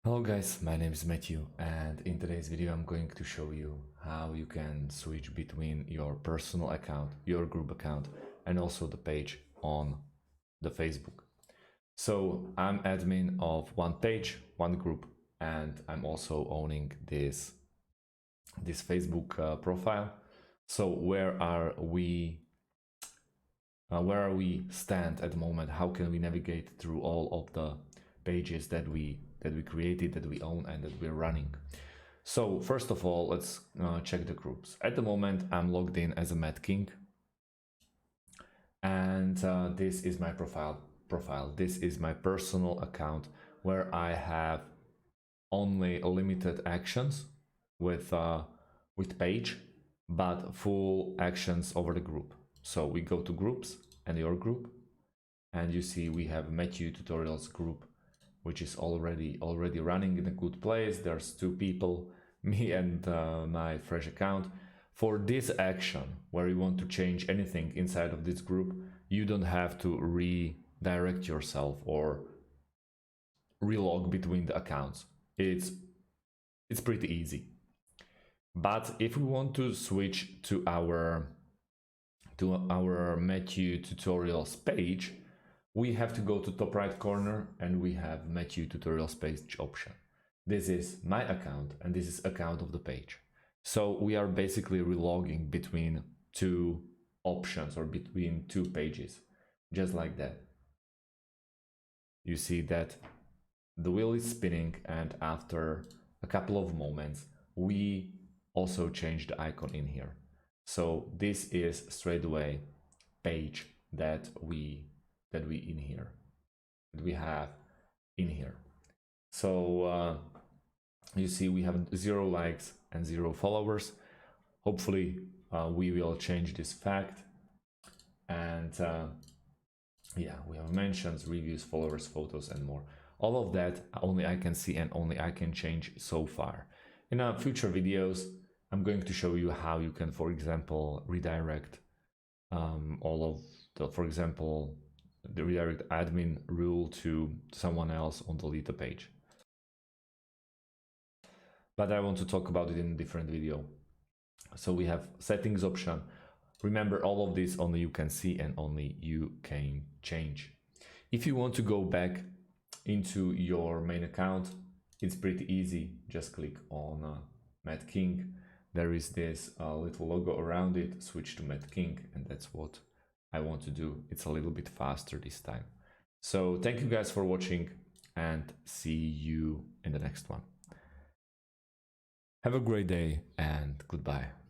Hello guys, my name is Matthew, and in today's video I'm going to show you how you can switch between your personal account, your group account, and also the page on the Facebook. So I'm admin of one page, one group, and I'm also owning this Facebook profile. So where are we stand at the moment? How can we navigate through all of the pages that we created, that we own, and that we're running? So first of all, let's check the groups. At the moment, I'm logged in as a Mad King, and this is my profile. This is my personal account where I have only limited actions with page, but full actions over the group. So we go to groups and your group, and you see we have Matthew tutorials group, which is already running in a good place. There's two people, me and my fresh account. For this action where you want to change anything inside of this group, you don't have to redirect yourself or relog between the accounts. It's pretty easy. But if we want to switch to our Matthew tutorials page, we have to go to top right corner and we have Matthew tutorials page option. This is my account and this is account of the page. So we are basically relogging between two options or between two pages, just like that. You see that the wheel is spinning, and after a couple of moments we also change the icon in here. So this is straight away page that we have in here. So you see we have 0 likes and 0 followers. Hopefully we will change this fact, and yeah, we have mentions, reviews, followers, photos, and more. All of that only I can see and only I can change so far. In future videos, I'm going to show you how you can, for example, redirect all of the, for example, the redirect admin rule to someone else on the Lita page. But I want to talk about it in a different video. So we have settings option. Remember, all of this only you can see and only you can change. If you want to go back into your main account, it's pretty easy. Just click on Mad King. There is this little logo around it, switch to Mad King, and that's what I want to do. It's a little bit faster this time. So thank you guys for watching, and see you in the next one. Have a great day and goodbye.